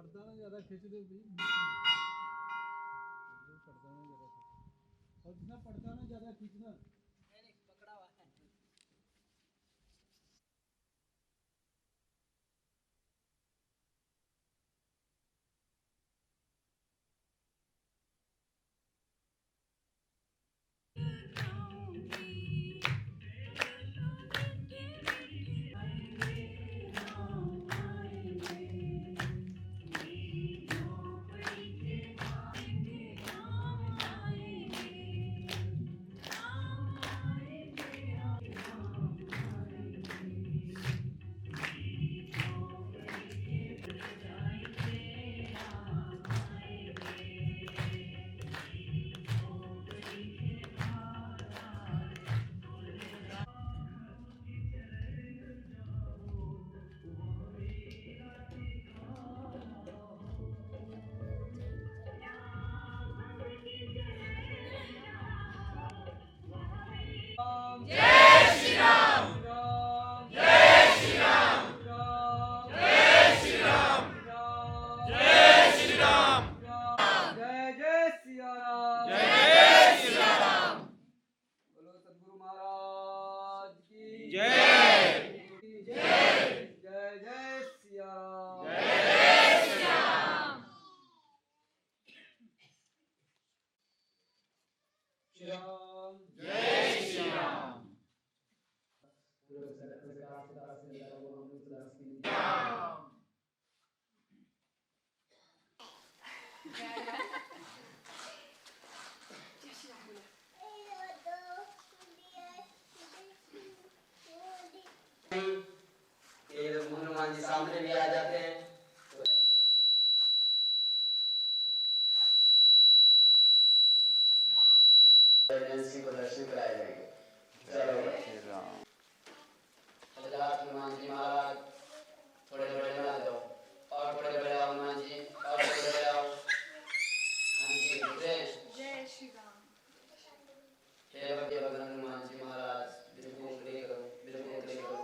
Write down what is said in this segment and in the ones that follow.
पर्दा ना ज़्यादा खींच दो भाई, पर्दा ना ज़्यादा खींच, और जितना पर्दा ना ज़्यादा खींचना। पकड़ा हुआ है। जय जय सिया राम। बोलो सद्गुरु महाराज की जय। जय जय सिया राम। श्री राम। जय श्री राम। ये लोग हनुमान जी सामने भी आ जाते हैं। एजेंसी को दर्शन कराए जाएंगे। चलो हनुमान जी महाराज थोड़े बड़े बना दो, और थोड़े बड़े आओ हनुमान जी, और थोड़े बड़े आओ। हाँ जी, जय श्री राम। हे भगवान हनुमान जी महाराज, बिल्कुल उंगली करो, बिल्कुल उंगली करो।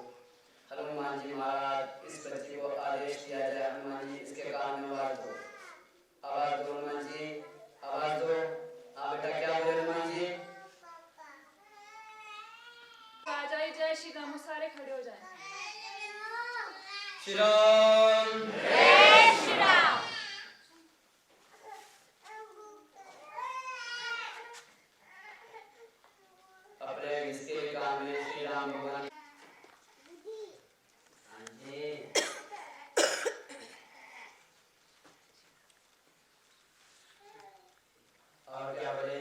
हनुमान जी महाराज, इस बच्चे को आदेश दिया जाए, हनुमान जी इसके कान में आवाज दो, आवाज दो हनुमान जी, आवाज दो। हाँ बेटा, क्या बोले हनुमान जी? आ जाए जय श्री राम, सारे खड़े हो जाएं। श्री राम। जय श्री राम। अपने इसके कान में श्री राम भगवान। हाँ जी। और क्या बोले?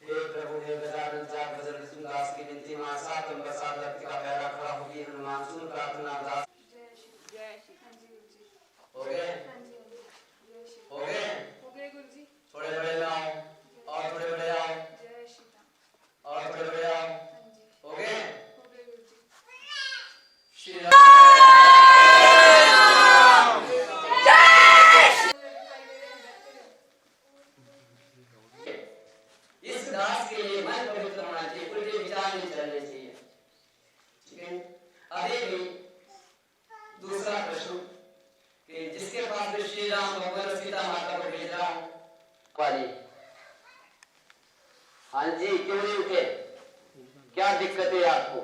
हे प्रभु, हे गजानन जाग बजरंग सुंदास की विनती मां सात नंबर 7 का पैरा खड़ा होगी, हनुमान सुन प्रार्थना दास। जय श्री हाँ जी गुरु जी। हो गए? हाँ जी जय श्री हो गए? हो गए गुरु जी। थोड़े बड़े में आओ, और थोड़े बड़े आओ, जय श्री राम। और थोड़े बड़े आओ। हाँ जी हो गए? हो गए गुरु जी। श्री राम। इस दास के लिए मन पवित्र होना चाहिए, उल्टे विचार नहीं चलने चाहिए। ठीक है? अभी भी दूसरा प्रश्न कि जिसके पास भी श्री राम भगवान और सीता माता को भेज रहा हूं वाली। हाँ जी, क्यों नहीं उठे? क्या दिक्कत है आपको?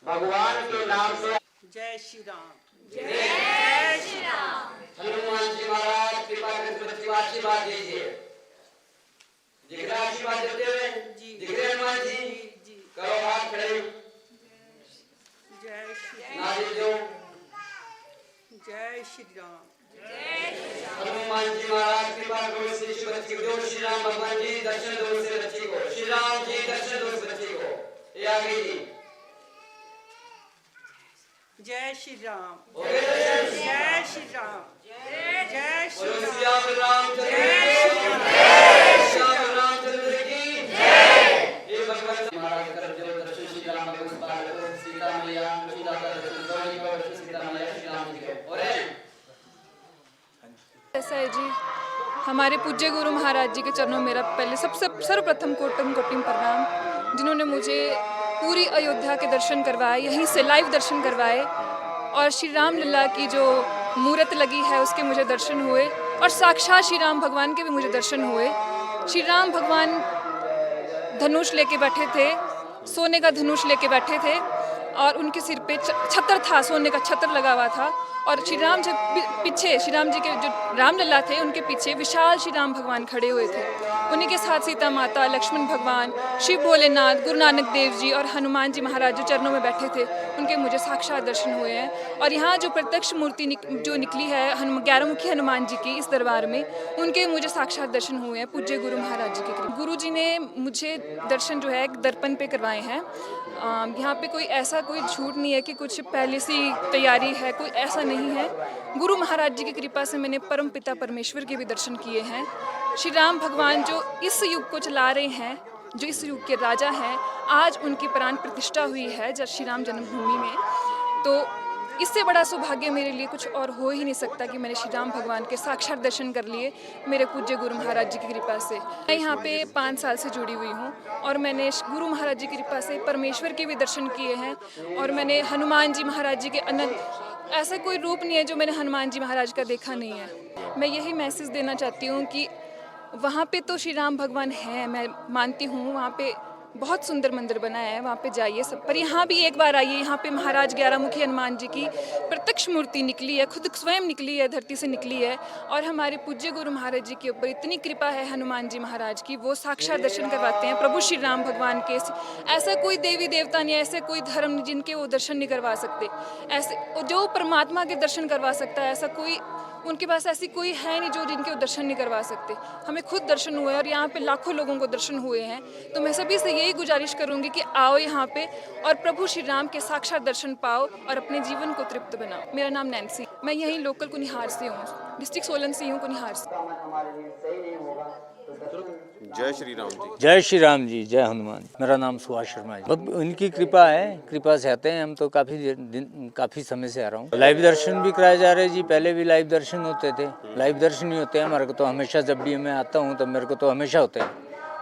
भगवान के नाम से जय श्री राम। जय श्री राम। हनुमान जी महाराज कृपा करके बच्चे को आशीर्वाद दीजिए। दिख रहा आशीर्वाद देते हुए? जी। दिख रहे हनुमान जी? जी। करो हाथ खड़े, जय श्री नारी दो। जय श्री राम। हनुमान जी महाराज कृपा करो इस बच्ची को, श्री राम भगवान जी दर्शन दो इस बच्ची को, श्री राम जी दर्शन दो इस बच्ची को। ये आ गई जी। जय श्री राम। हो गए दर्शन? जय श्री राम। जय श्री बोलो राम। श्याम रामचंद्र जय की श्री राम। जय, श्याम रामचंद्र की जय। ये भगवान महाराज कर जो दर्शन श्री राम भगवान पाल को, सीता मैया सीता का दर्शन करो, ये दर्शन सीता मैया श्री राम जी को। और ऐसा है जी, हमारे पूज्य गुरु महाराज जी के चरणों में मेरा पहले सबसे सर्वप्रथम कोटिम कोटिम प्रणाम, जिन्होंने मुझे पूरी अयोध्या के दर्शन करवाए, यहीं से लाइव दर्शन करवाए, और श्री राम लल्ला की जो मूर्त लगी है उसके मुझे दर्शन हुए, और साक्षात श्री राम भगवान के भी मुझे दर्शन हुए। श्री राम भगवान धनुष लेके बैठे थे, सोने का धनुष लेके बैठे थे, और उनके सिर पे छत्र था, सोने का छत्र लगा हुआ था। और श्री राम जी पीछे, श्री राम जी के जो रामलला थे उनके पीछे विशाल श्री राम भगवान खड़े हुए थे। उन्हीं के साथ सीता माता, लक्ष्मण भगवान, शिव भोलेनाथ, गुरु नानक देव जी और हनुमान जी महाराज जो चरणों में बैठे थे, उनके मुझे साक्षात दर्शन हुए हैं। और यहाँ जो प्रत्यक्ष मूर्ति जो निकली है 11 मुखी हनुमान जी की इस दरबार में, उनके मुझे साक्षात दर्शन हुए हैं पूज्य गुरु महाराज जी के। गुरु जी ने मुझे दर्शन जो है दर्पण पे करवाए हैं। यहाँ पे कोई झूठ नहीं है कि कुछ पहले से तैयारी है, कोई ऐसा नहीं है। गुरु महाराज जी की कृपा से मैंने परम पिता परमेश्वर के भी दर्शन किए हैं। श्री राम भगवान जो इस युग को चला रहे हैं, जो इस युग के राजा हैं, आज उनकी प्राण प्रतिष्ठा हुई है जब श्री राम जन्मभूमि में। तो इससे बड़ा सौभाग्य मेरे लिए कुछ और हो ही नहीं सकता कि मैंने श्री राम भगवान के साक्षात दर्शन कर लिए मेरे पूज्य गुरु महाराज जी की कृपा से। मैं यहाँ पे 5 साल से जुड़ी हुई हूँ, और मैंने गुरु महाराज जी की कृपा से परमेश्वर के भी दर्शन किए हैं। और मैंने हनुमान जी महाराज जी के अनंत, ऐसा कोई रूप नहीं है जो मैंने हनुमान जी महाराज का देखा नहीं है। मैं यही मैसेज देना चाहती हूँ कि वहाँ पे तो श्री राम भगवान हैं, मैं मानती हूँ, वहाँ पे बहुत सुंदर मंदिर बना है, वहाँ पे जाइए सब। पर यहाँ भी एक बार आइए, यहाँ पे महाराज 11 मुखी हनुमान जी की प्रत्यक्ष मूर्ति निकली है, खुद स्वयं निकली है, धरती से निकली है। और हमारे पूज्य गुरु महाराज जी के ऊपर इतनी कृपा है हनुमान जी महाराज की, वो साक्षात दर्शन करवाते हैं प्रभु श्री राम भगवान के। ऐसा कोई देवी देवता नहीं, ऐसे कोई धर्म नहीं जिनके वो दर्शन नहीं करवा सकते। ऐसे जो परमात्मा के दर्शन करवा सकता है, ऐसा कोई उनके पास ऐसी कोई है नहीं जो जिनके दर्शन नहीं करवा सकते। हमें खुद दर्शन हुए और यहाँ पे लाखों लोगों को दर्शन हुए हैं। तो मैं सभी से यही गुजारिश करूँगी कि आओ यहाँ पे और प्रभु श्री राम के साक्षात दर्शन पाओ और अपने जीवन को तृप्त बनाओ। मेरा नाम नैन्सी, मैं यहीं लोकल कुनिहार से हूँ, डिस्ट्रिक्ट सोलन से हूँ, कुनिहार से। जय श्री राम जी। जय श्री राम जी, जय हनुमान। मेरा नाम सुभाष शर्मा है। बहुत उनकी कृपा है, कृपा से आते हैं हम तो। काफी समय से आ रहा हूँ। लाइव दर्शन भी कराए जा रहे हैं जी। पहले भी लाइव दर्शन होते थे, लाइव दर्शन ही होते हैं हमारे को तो हमेशा। जब भी मैं आता हूँ तब मेरे को तो हमेशा होते हैं।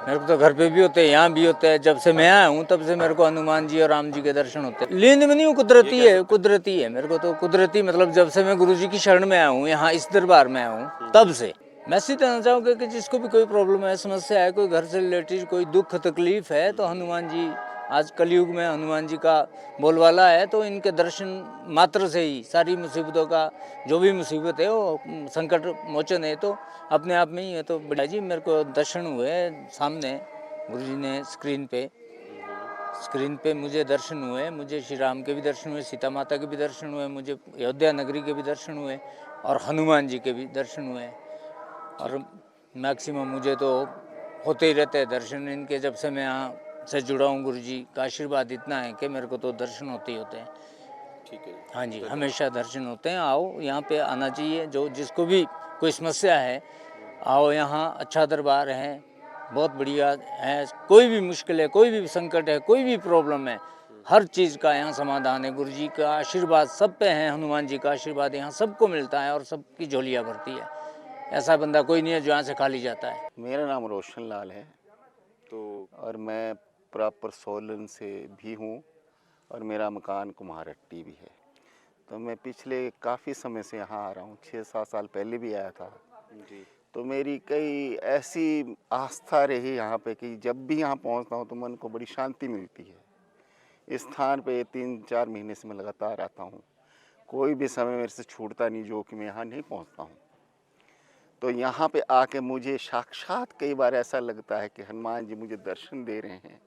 मेरे को तो घर पे भी होते हैं, यहाँ भी होते हैं। जब से मैं आया हूँ तब से मेरे को हनुमान जी और राम जी के दर्शन होते हैं। लीन में नहीं हूँ, कुदरती है, कुदरती है मेरे को तो। कुदरती मतलब जब से मैं गुरु जी की शरण में आया हूँ, यहाँ इस दरबार में आया हूँ, तब से। मैं सीधे कहना चाहूँगा कि जिसको भी कोई प्रॉब्लम है, समस्या है, कोई घर से रिलेटेड कोई दुख तकलीफ है, तो हनुमान जी, आज कलयुग में हनुमान जी का बोलबाला है, तो इनके दर्शन मात्र से ही सारी मुसीबतों का, जो भी मुसीबत है वो संकट मोचन है, तो अपने आप में ही है। तो बढ़िया जी, मेरे को दर्शन हुए सामने, गुरु जी ने स्क्रीन पे मुझे दर्शन हुए। मुझे श्री राम के भी दर्शन हुए, सीता माता के भी दर्शन हुए, मुझे अयोध्या नगरी के भी दर्शन हुए, और हनुमान जी के भी दर्शन हुए। और मैक्सिमम मुझे तो होते ही रहते हैं दर्शन इनके। जब से मैं यहाँ से जुड़ा हूँ, गुरु जी का आशीर्वाद इतना है कि मेरे को तो दर्शन होते ही होते हैं। ठीक है। हाँ जी, हमेशा दर्शन होते हैं। आओ, यहाँ पे आना चाहिए। जो जिसको भी कोई समस्या है, आओ यहाँ। अच्छा दरबार है, बहुत बढ़िया है। कोई भी मुश्किल है, कोई भी संकट है, कोई भी प्रॉब्लम है, हर चीज़ का यहाँ समाधान है। गुरु जी का आशीर्वाद सब पे है, हनुमान जी का आशीर्वाद यहाँ सबको मिलता है और सबकी झोलियाँ भरती है। ऐसा बंदा कोई नहीं है जो यहाँ से खाली जाता है। मेरा नाम रोशन लाल है, तो और मैं प्रॉपर सोलन से भी हूँ, और मेरा मकान कुम्हारहट्टी भी है। तो मैं पिछले काफ़ी समय से यहाँ आ रहा हूँ, 6-7 साल पहले भी आया था जी। तो मेरी कई ऐसी आस्था रही यहाँ पे कि जब भी यहाँ पहुँचता हूँ तो मन को बड़ी शांति मिलती है। इस स्थान पे 3-4 महीने से मैं लगातार आता हूँ, कोई भी समय मेरे से छूटता नहीं जो कि मैं यहाँ नहीं पहुँचता हूँ। तो यहाँ पे आके मुझे साक्षात कई बार ऐसा लगता है कि हनुमान जी मुझे दर्शन दे रहे हैं,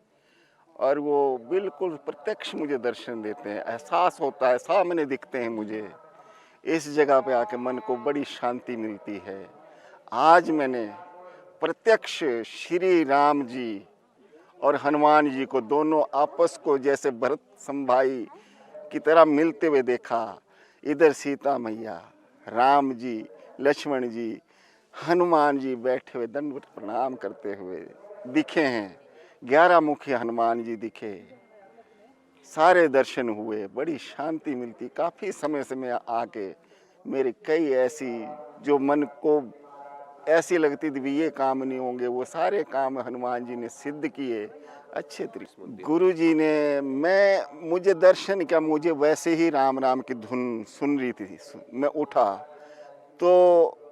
और वो बिल्कुल प्रत्यक्ष मुझे दर्शन देते हैं। एहसास होता है, सामने दिखते हैं मुझे। इस जगह पे आके मन को बड़ी शांति मिलती है। आज मैंने प्रत्यक्ष श्री राम जी और हनुमान जी को, दोनों आपस को जैसे भरत संभाई की तरह मिलते हुए देखा। इधर सीता मैया, राम जी, लक्ष्मण जी, हनुमान जी बैठे हुए दंडवत प्रणाम करते हुए दिखे हैं। 11 मुखी हनुमान जी दिखे, सारे दर्शन हुए, बड़ी शांति मिलती। काफ़ी समय से मैं आके मेरे कई ऐसी जो मन को ऐसी लगती थी भी ये काम नहीं होंगे, वो सारे काम हनुमान जी ने सिद्ध किए अच्छे तरीके। गुरु जी ने मुझे दर्शन क्या, मुझे वैसे ही राम राम की धुन सुन रही थी। मैं उठा तो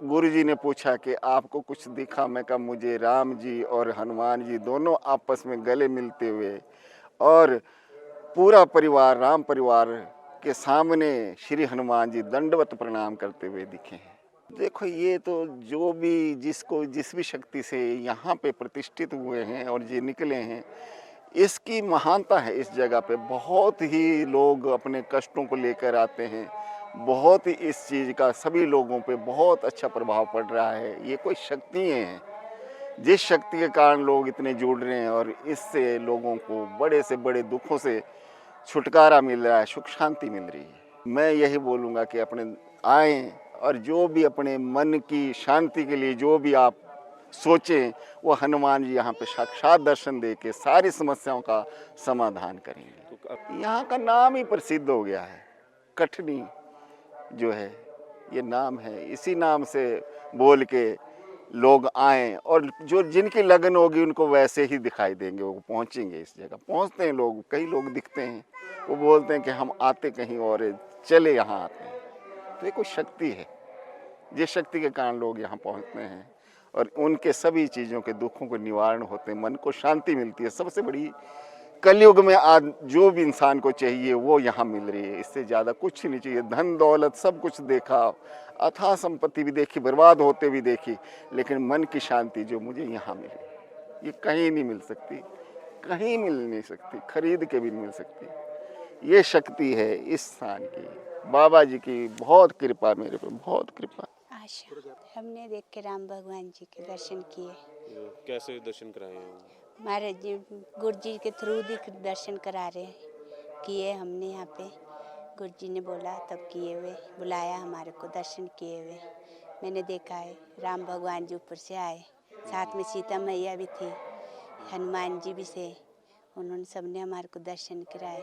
गुरु जी ने पूछा कि आपको कुछ दिखा? मैं कहा मुझे राम जी और हनुमान जी दोनों आपस में गले मिलते हुए और पूरा परिवार, राम परिवार के सामने श्री हनुमान जी दंडवत प्रणाम करते हुए दिखे हैं। देखो ये तो जो भी जिस भी शक्ति से यहाँ पे प्रतिष्ठित हुए हैं और ये निकले हैं, इसकी महानता है इस जगह पे। बहुत ही लोग अपने कष्टों को लेकर आते हैं, बहुत ही इस चीज़ का सभी लोगों पे बहुत अच्छा प्रभाव पड़ रहा है। ये कोई शक्तियाँ हैं जिस शक्ति के कारण लोग इतने जुड़ रहे हैं और इससे लोगों को बड़े से बड़े दुखों से छुटकारा मिल रहा है, सुख शांति मिल रही है। मैं यही बोलूँगा कि अपने आएँ और जो भी अपने मन की शांति के लिए जो भी आप सोचें, वो हनुमान जी यहाँ पे साक्षात दर्शन दे के सारी समस्याओं का समाधान करेंगे। यहाँ का नाम ही प्रसिद्ध हो गया है, कठनी जो है ये नाम है, इसी नाम से बोल के लोग आएँ और जो जिनकी लगन होगी उनको वैसे ही दिखाई देंगे, वो पहुँचेंगे इस जगह। पहुँचते हैं लोग, कई लोग दिखते हैं, वो बोलते हैं कि हम आते कहीं और चले यहाँ आते हैं। तो ये कोई शक्ति है, जिस शक्ति के कारण लोग यहाँ पहुँचते हैं और उनके सभी चीज़ों के दुखों को निवारण होते हैं, मन को शांति मिलती है। सबसे बड़ी कलयुग में आज जो भी इंसान को चाहिए वो यहाँ मिल रही है, इससे ज़्यादा कुछ नहीं चाहिए। धन दौलत सब कुछ देखा, अथाह संपत्ति भी देखी, बर्बाद होते भी देखी, लेकिन मन की शांति जो मुझे यहाँ मिली ये कहीं नहीं मिल सकती, कहीं मिल नहीं सकती, खरीद के भी नहीं मिल सकती। ये शक्ति है इस स्थान की, बाबा जी की बहुत कृपा, मेरे पे बहुत कृपा। आशा हमने देख के राम भगवान जी के दर्शन किए। कैसे दर्शन कराए हैं? महाराज जी गुरु जी के थ्रू दर्शन करा रहे किए हमने यहाँ पे। गुरु जी ने बोला तब किए हुए, बुलाया हमारे को, दर्शन किए हुए मैंने देखा है। राम भगवान जी ऊपर से आए, साथ में सीता मैया भी थी, हनुमान जी भी थे, उन्होंने सबने हमारे को दर्शन कराए।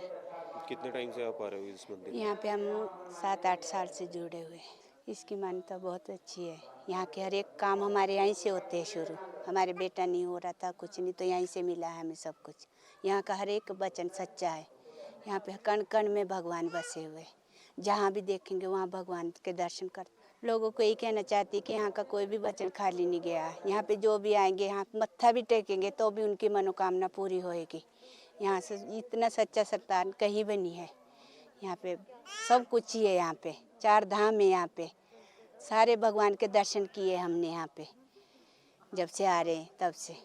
कितने टाइम से आप आ रहे हो इस मंदिर? यहाँ पे हम 7-8 साल से जुड़े हुए। इसकी मान्यता बहुत अच्छी है। यहाँ के हर एक काम हमारे यहीं से होते हैं शुरू। हमारे बेटा नहीं हो रहा था, कुछ नहीं, तो यहीं से मिला है हमें सब कुछ। यहाँ का हर एक वचन सच्चा है। यहाँ पे कण कण में भगवान बसे हुए, जहाँ भी देखेंगे वहाँ भगवान के दर्शन कर। लोगों को यही कहना चाहती कि यहाँ का कोई भी वचन खाली नहीं गया। यहाँ पे जो भी आएंगे, यहाँ मत्था भी टेकेंगे तो भी उनकी मनोकामना पूरी होएगी। यहाँ से इतना सच्चा सरदार कहीं भी नहीं है। यहाँ पे सब कुछ ही है। यहाँ पे 4 धाम है। यहाँ पे सारे भगवान के दर्शन किए हमने यहाँ पे, जब से आ रहे हैं तब से।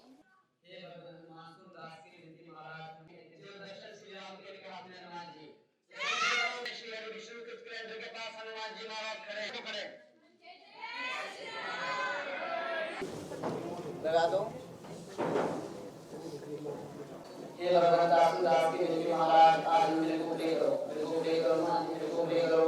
लगा दो। हे भगवान दास की विनती महाराज, आज मेरे को प्रे करो, मेरे को प्रे करो, मेरे को प्रे करो।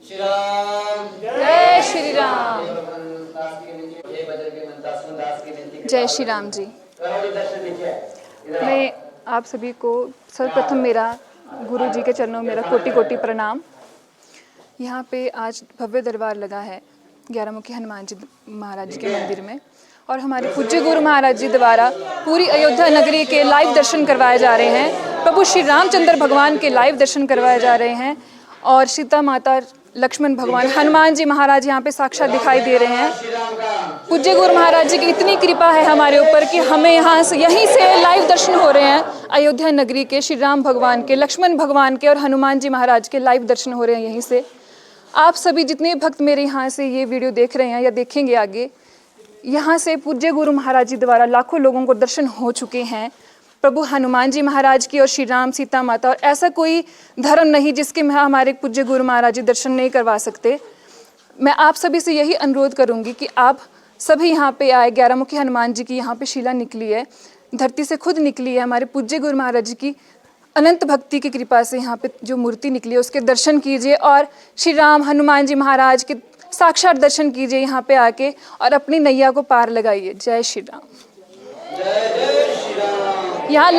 श्री राम जय श्री राम। हे भगवान दास की विनती, हे बजर के मन दास की विनती। जय श्री राम जी। करो दर्शन लीजिए। मैं आप सभी को सर्वप्रथम मेरा गुरु जी के चरणों में मेरा कोटि कोटि प्रणाम। यहाँ पे आज भव्य दरबार लगा है 11 मुखी हनुमान जी महाराज जी के मंदिर में, और हमारे पूज्य गुरु महाराज जी द्वारा पूरी अयोध्या नगरी के लाइव दर्शन करवाए जा रहे हैं। प्रभु श्री रामचंद्र भगवान के लाइव दर्शन करवाए जा रहे हैं और सीता माता, लक्ष्मण भगवान, हनुमान जी महाराज यहाँ पे साक्षात दिखाई दे रहे हैं। पूज्य गुरु महाराज जी की इतनी कृपा है हमारे ऊपर कि हमें यहाँ से यहीं से लाइव दर्शन हो रहे हैं। अयोध्या नगरी के श्री राम भगवान के, लक्ष्मण भगवान के और हनुमान जी महाराज के लाइव दर्शन हो रहे हैं यहीं से। आप सभी जितने भक्त मेरे यहाँ से ये वीडियो देख रहे हैं या देखेंगे आगे, यहाँ से पूज्य गुरु महाराज जी द्वारा लाखों लोगों को दर्शन हो चुके हैं। प्रभु हनुमान जी महाराज की और श्री राम, सीता माता, और ऐसा कोई धर्म नहीं जिसके में हमारे पूज्य गुरु महाराज जी दर्शन नहीं करवा सकते। मैं आप सभी से यही अनुरोध करूंगी कि आप सभी यहाँ पे आए। 11 मुखी हनुमान जी की यहाँ पे शिला निकली है, धरती से खुद निकली है। हमारे पूज्य गुरु महाराज जी की अनंत भक्ति की कृपा से यहाँ पे जो मूर्ति निकली है उसके दर्शन कीजिए और श्री राम, हनुमान जी महाराज के साक्षात दर्शन कीजिए यहाँ पे आके और अपनी नैया को पार लगाइए। जय श्री राम। यहाँ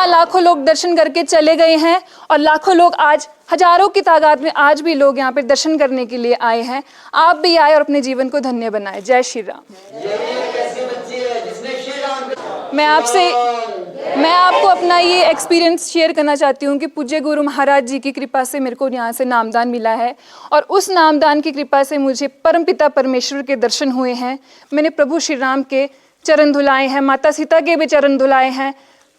लाखों लोग दर्शन करके चले गए हैं और लाखों लोग आज, हजारों की तादाद में आज भी लोग यहाँ पे दर्शन करने के लिए आए हैं। आप भी आए और अपने जीवन को धन्य बनाएं। जय श्री राम। मैं आपको अपना ये एक्सपीरियंस शेयर करना चाहती हूँ कि पूज्य गुरु महाराज जी की कृपा से मेरे को यहाँ से नामदान मिला है और उस नामदान की कृपा से मुझे परमपिता परमेश्वर के दर्शन हुए हैं। मैंने प्रभु श्री राम के चरण धुलाए हैं, माता सीता के भी चरण धुलाए हैं,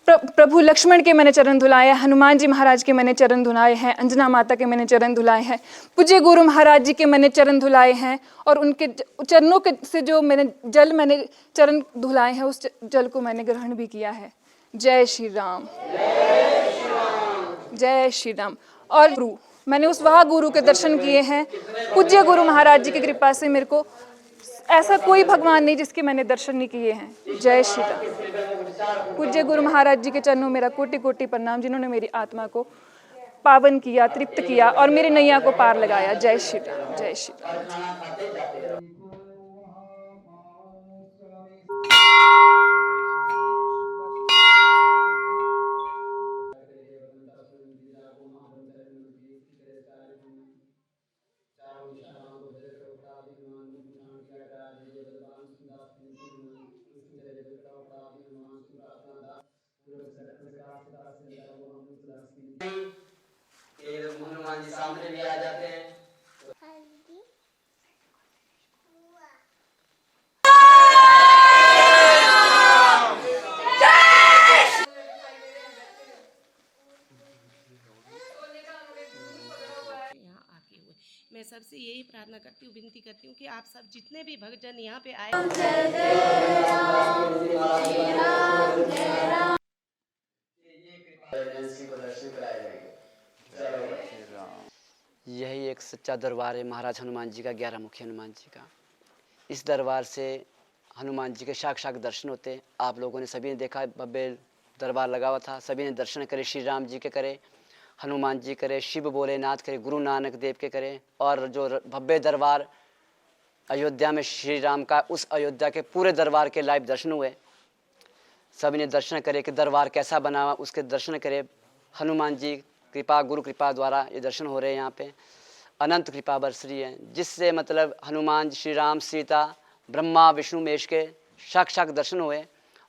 प्रभु लक्ष्मण के मैंने चरण धुलाए हैं, हनुमान जी महाराज के मैंने चरण धुलाए हैं, अंजना माता के मैंने चरण धुलाए हैं, पूज्य गुरु महाराज जी के मैंने चरण धुलाए हैं और उनके चरणों के से जो मैंने चरण धुलाए हैं उस जल को मैंने ग्रहण भी किया है। जय श्री राम, जय श्री राम। और गुरु, मैंने उस वह गुरु के दर्शन किए हैं, पूज्य गुरु महाराज जी की कृपा से मेरे को ऐसा कोई भगवान नहीं जिसके मैंने दर्शन नहीं किए हैं। जय श्री राम। पूज्य गुरु महाराज जी के चरणों मेरा कोटि कोटि प्रणाम, जिन्होंने मेरी आत्मा को पावन किया, तृप्त किया और मेरी नैया को पार लगाया। जय श्री राम, जय श्री राम। हनुमान जी सामने भी आ जाते हैं। मैं सबसे यही प्रार्थना करती हूँ, विनती करती हूँ कि आप सब जितने भी भक्तजन यहाँ पे आए, यही एक सच्चा दरबार है महाराज हनुमान जी का, 11 मुखी हनुमान जी का। इस दरबार से हनुमान जी के साक्षात दर्शन होते हैं। आप लोगों ने सभी ने देखा, भव्य दरबार लगा हुआ था, सभी ने दर्शन करे, श्री राम जी के करे, हनुमान जी करे, शिव भोलेनाथ करे, गुरु नानक देव के करे। और जो भव्य दरबार अयोध्या में श्री राम का, उस अयोध्या के पूरे दरबार के लाइव दर्शन हुए। सभी ने दर्शन करे कि दरबार कैसा बना हुआ, उसके दर्शन करे। हनुमान जी कृपा, गुरु कृपा द्वारा ये दर्शन हो रहे हैं। यहाँ पे अनंत कृपा बरस रही है, जिससे मतलब हनुमान श्री राम, सीता, ब्रह्मा, विष्णु, महेश के साक्षात दर्शन हुए।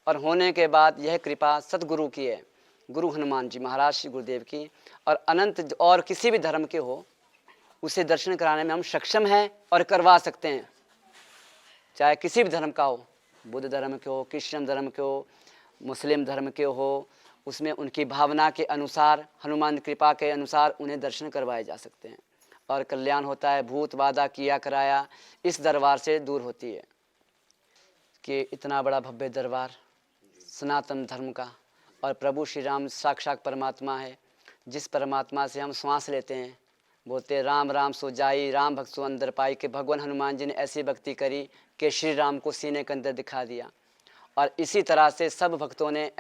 और होने के बाद यह कृपा सतगुरु की है, गुरु हनुमान जी महाराज श्री गुरुदेव की। और अनंत और किसी भी धर्म के हो, उसे दर्शन कराने में हम सक्षम हैं और करवा सकते हैं, चाहे किसी भी धर्म का हो, बुद्ध धर्म के हो, क्रिश्चियन धर्म के हो, मुस्लिम धर्म के हो। उसमें उनकी भावना के अनुसार, हनुमान कृपा के अनुसार उन्हें दर्शन करवाए जा सकते हैं और कल्याण होता है। भूत बाधा किया कराया इस दरबार से दूर होती है। कि इतना बड़ा भव्य दरबार सनातन धर्म का, और प्रभु श्री राम साक्षात परमात्मा है, जिस परमात्मा से हम श्वास लेते हैं। बोलते राम राम सो जाई, राम भक्त सो अंदर पाई। कि भगवान हनुमान जी ने ऐसी भक्ति करी कि श्री राम को सीने के अंदर दिखा दिया। और इसी तरह से सब भक्तों ने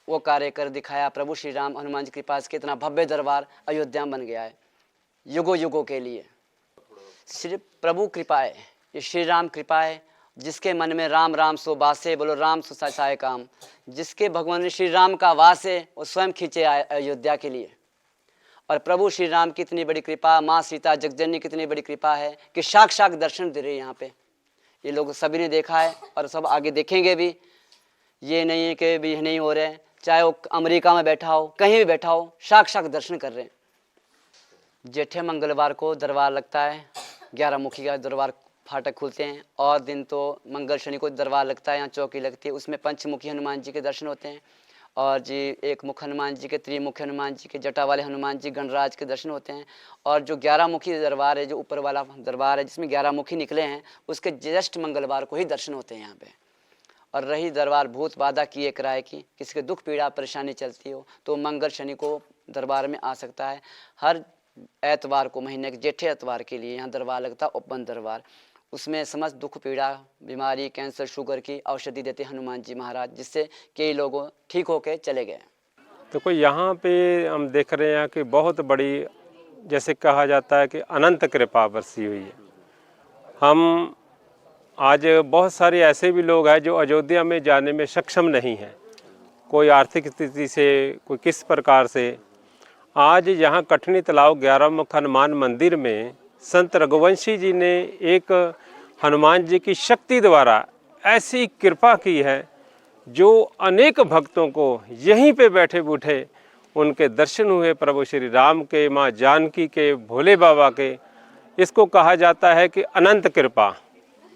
वो कार्य कर दिखाया। प्रभु श्री राम हनुमान जी कृपा से कितना भव्य दरबार अयोध्या बन गया है युगों युगों के लिए। सिर्फ प्रभु कृपा है, ये श्री राम कृपा है। जिसके मन में राम राम सो बासे, बोलो राम सो सचाए काम। जिसके भगवान में श्री राम का वास है, वो स्वयं खींचे आए अयोध्या के लिए। और प्रभु श्री राम की इतनी बड़ी कृपा, माँ सीता जगजननी की इतनी बड़ी कृपा है कि साक्षात दर्शन दे रहे हैं यहाँ पे। ये लोग सभी ने देखा है और सब आगे देखेंगे भी। ये नहीं है कि भी नहीं हो रहे हैं, चाहे वो अमेरिका में बैठा हो, कहीं भी बैठा हो, साक्षात दर्शन कर रहे हैं। जेठे मंगलवार को दरबार लगता है, 11 मुखी का दरबार, फाटक खुलते हैं। और दिन तो मंगल शनि को दरबार लगता है, यहाँ चौकी लगती है। उसमें पंचमुखी हनुमान जी के दर्शन होते हैं। और जी एक मुख हनुमान जी के, त्रिमुख हनुमान जी के, जटा वाले हनुमान जी गणराज के दर्शन होते हैं। और जो 11 मुखी दरबार है, जो ऊपर वाला दरबार है जिसमें 11 मुखी निकले हैं, उसके जस्ट मंगलवार को ही दर्शन होते हैं यहाँ पे। और रही दरबार भूत बाधा किए कराए की, किसी के दुख पीड़ा परेशानी चलती हो तो मंगल शनि को दरबार में आ सकता है। हर एतवार को, महीने के जेठे एतवार के लिए यहाँ दरबार लगता है, ओपन दरबार। उसमें समस्त दुख पीड़ा, बीमारी, कैंसर, शुगर की औषधि देते हनुमान जी महाराज, जिससे कई लोगों ठीक होके चले गए। तो कोई यहाँ पे हम देख रहे हैं कि बहुत बड़ी, जैसे कहा जाता है कि अनंत कृपा बरसी हुई है। हम आज बहुत सारे ऐसे भी लोग हैं जो अयोध्या में जाने में सक्षम नहीं हैं, कोई आर्थिक स्थिति से, कोई किस प्रकार से। आज यहाँ कठनी तालाब 11 मुख हनुमान मंदिर में संत रघुवंशी जी ने एक हनुमान जी की शक्ति द्वारा ऐसी कृपा की है जो अनेक भक्तों को यहीं पे बैठे बूठे उनके दर्शन हुए, प्रभु श्री राम के, माँ जानकी के, भोले बाबा के। इसको कहा जाता है कि अनंत कृपा।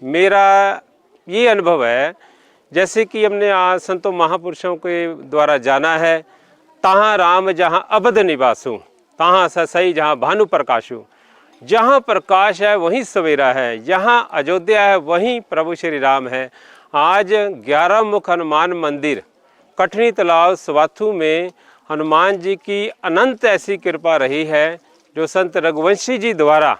मेरा ये अनुभव है, जैसे कि हमने आज संतों महापुरुषों के द्वारा जाना है, तहाँ राम जहाँ अबध निवासु, तहाँ ससई जहाँ भानु प्रकाशु। जहाँ प्रकाश है वहीं सवेरा है, जहाँ अयोध्या है वहीं प्रभु श्री राम है। आज 11 मुख हनुमान मंदिर कठनी तालाब स्वाथू में हनुमान जी की अनंत ऐसी कृपा रही है जो संत रघुवंशी जी द्वारा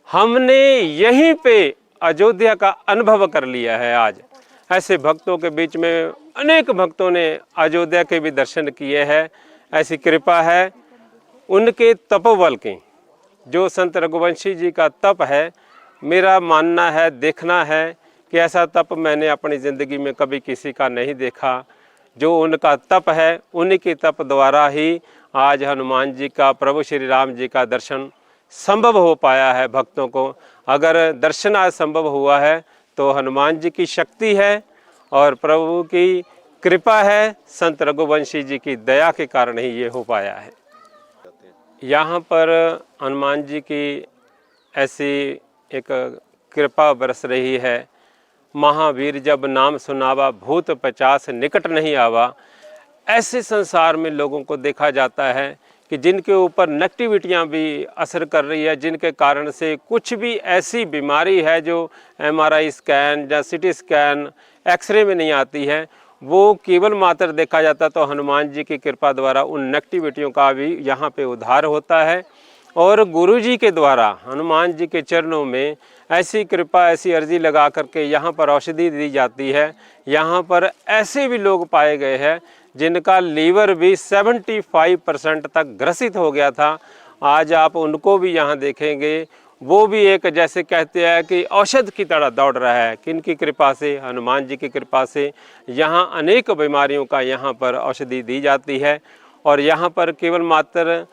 हमने यहीं पे अयोध्या का अनुभव कर लिया है। आज ऐसे भक्तों के बीच में अनेक भक्तों ने अयोध्या के भी दर्शन किए हैं। ऐसी कृपा है उनके तपोबल की, जो संत रघुवंशी जी का तप है। मेरा मानना है, देखना है कि ऐसा तप मैंने अपनी ज़िंदगी में कभी किसी का नहीं देखा। जो उनका तप है, उन्हीं के तप द्वारा ही आज हनुमान जी का, प्रभु श्री राम जी का दर्शन संभव हो पाया है भक्तों को। अगर दर्शन आज संभव हुआ है तो हनुमान जी की शक्ति है और प्रभु की कृपा है, संत रघुवंशी जी की दया के कारण ही ये हो पाया है। यहाँ पर हनुमान जी की ऐसी एक कृपा बरस रही है। महावीर जब नाम सुनावा, भूत 50 निकट नहीं आवा। ऐसे संसार में लोगों को देखा जाता है कि जिनके ऊपर नेगेटिविटियाँ भी असर कर रही है, जिनके कारण से कुछ भी ऐसी बीमारी है जो MRI स्कैन या CT स्कैन, एक्सरे में नहीं आती है, वो केवल मात्र देखा जाता। तो हनुमान जी की कृपा द्वारा उन नेगेटिविटियों का भी यहाँ पे उद्धार होता है। और गुरु जी के द्वारा हनुमान जी के चरणों में ऐसी कृपा, ऐसी अर्जी लगा करके यहाँ पर औषधि दी जाती है। यहाँ पर ऐसे भी लोग पाए गए हैं जिनका लीवर भी 75% तक ग्रसित हो गया था। आज आप उनको भी यहाँ देखेंगे, वो भी एक जैसे कहते हैं कि औषध की तरह दौड़ रहा है। किनकी कृपा से? हनुमान जी की कृपा से। यहाँ अनेक बीमारियों का यहाँ पर औषधि दी जाती है और यहाँ पर केवल मात्र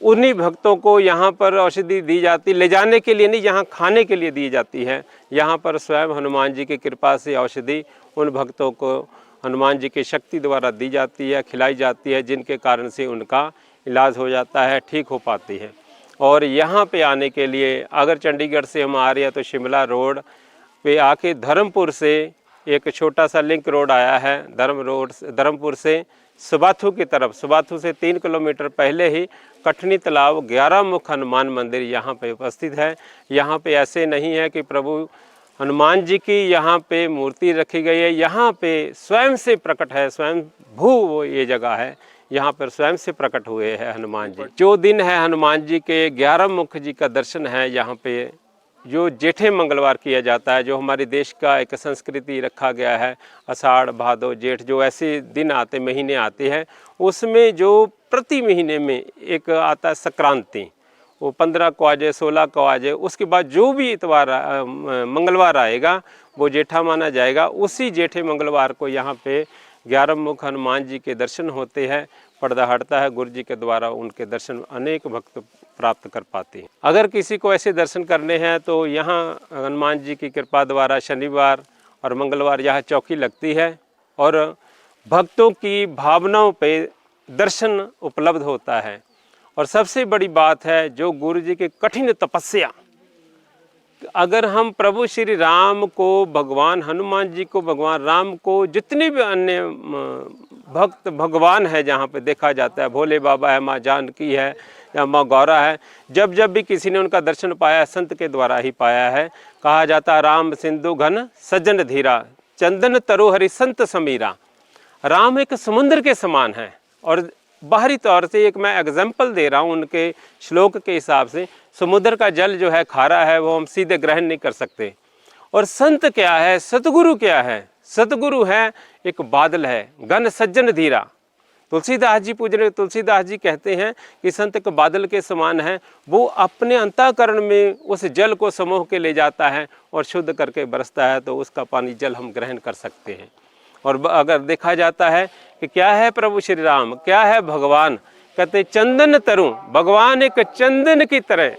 उन्हीं भक्तों को यहाँ पर औषधि दी जाती, ले जाने के लिए नहीं, यहाँ खाने के लिए दी जाती है। यहाँ पर स्वयं हनुमान जी की कृपा से औषधि उन भक्तों को हनुमान जी की शक्ति द्वारा दी जाती है, खिलाई जाती है, जिनके कारण से उनका इलाज हो जाता है, ठीक हो पाती है। और यहाँ पे आने के लिए अगर चंडीगढ़ से हम आ रहे हैं तो शिमला रोड पे आके धर्मपुर से एक छोटा सा लिंक रोड आया है, धर्मपुर से सुबाथू की तरफ, सुबाथू से 3 किलोमीटर पहले ही कठनी तालाब 11 मुख हनुमान मंदिर यहाँ पे उपस्थित है। यहाँ पे ऐसे नहीं है कि प्रभु हनुमान जी की यहाँ पे मूर्ति रखी गई है, यहाँ पे स्वयं से प्रकट है, स्वयं भू ये जगह है, यहाँ पर स्वयं से प्रकट हुए हैं हनुमान जी। जो दिन है हनुमान जी के 11 मुख जी का दर्शन है, यहाँ पे जो जेठे मंगलवार किया जाता है, जो हमारे देश का एक संस्कृति रखा गया है, आषाढ़ भादो जेठ जो ऐसे दिन आते, महीने आते हैं, उसमें जो प्रति महीने में एक आता है संक्रांति, वो 15 को आ जाए, 16 को आ जाए, उसके बाद जो भी इतवार मंगलवार आएगा वो जेठा माना जाएगा। उसी जेठे मंगलवार को यहाँ पे 11 मुख हनुमान जी के दर्शन होते हैं, पर्दा हटता है। गुरु जी के द्वारा उनके दर्शन अनेक भक्त प्राप्त कर पाते हैं। अगर किसी को ऐसे दर्शन करने हैं तो यहाँ हनुमान जी की कृपा द्वारा शनिवार और मंगलवार यहाँ चौकी लगती है और भक्तों की भावनाओं पे दर्शन उपलब्ध होता है। और सबसे बड़ी बात है जो गुरु जी की कठिन तपस्या, अगर हम प्रभु श्री राम को, भगवान हनुमान जी को, भगवान राम को, जितने भी अन्य भक्त भगवान है जहाँ पे देखा जाता है, भोले बाबा है, माँ जानकी है या माँ गौरा है, जब जब भी किसी ने उनका दर्शन पाया संत के द्वारा ही पाया है। कहा जाता है राम सिंधु घन सज्जन धीरा, चंदन तरु हरि संत समीरा। राम एक समुद्र के समान है और बाहरी तौर से एक मैं एग्जाम्पल दे रहा हूँ उनके श्लोक के हिसाब से, समुद्र का जल जो है खारा है, वो हम सीधे ग्रहण नहीं कर सकते। और संत क्या है, सतगुरु क्या है? सतगुरु है एक बादल है, घन सज्जन धीरा। तुलसीदास जी पूजने तुलसीदास जी कहते हैं कि संत के बादल के समान है, वो अपने अंतःकरण में उस जल को समोह के ले जाता है और शुद्ध करके बरसता है, तो उसका पानी जल हम ग्रहण कर सकते हैं। और अगर देखा जाता है कि क्या है प्रभु श्री राम, क्या है भगवान, कहते चंदन तरुण, भगवान एक चंदन की तरह,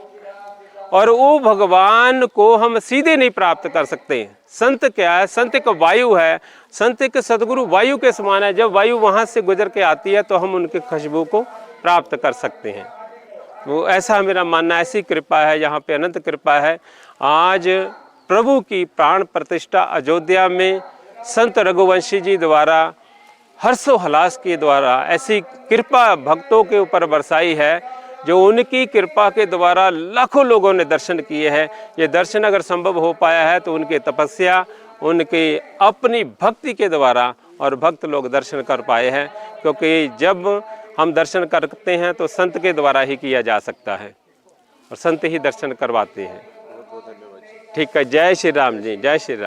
और वो भगवान को हम सीधे नहीं प्राप्त कर सकते। संत क्या है? संत एक वायु है, संत एक सदगुरु वायु के समान है। जब वायु वहाँ से गुजर के आती है तो हम उनके खुशबू को प्राप्त कर सकते हैं। वो ऐसा मेरा मानना, ऐसी कृपा है, यहाँ पे अनंत कृपा है। आज प्रभु की प्राण प्रतिष्ठा अयोध्या में संत रघुवंशी जी द्वारा हर्षोल्लास के द्वारा ऐसी कृपा भक्तों के ऊपर बरसाई है, जो उनकी कृपा के द्वारा लाखों लोगों ने दर्शन किए हैं। ये दर्शन अगर संभव हो पाया है तो उनकी तपस्या, उनकी अपनी भक्ति के द्वारा, और भक्त लोग दर्शन कर पाए हैं। क्योंकि जब हम दर्शन करते हैं तो संत के द्वारा ही किया जा सकता है, और संत ही दर्शन करवाते हैं। ठीक है, जय श्री राम जी, जय श्री राम।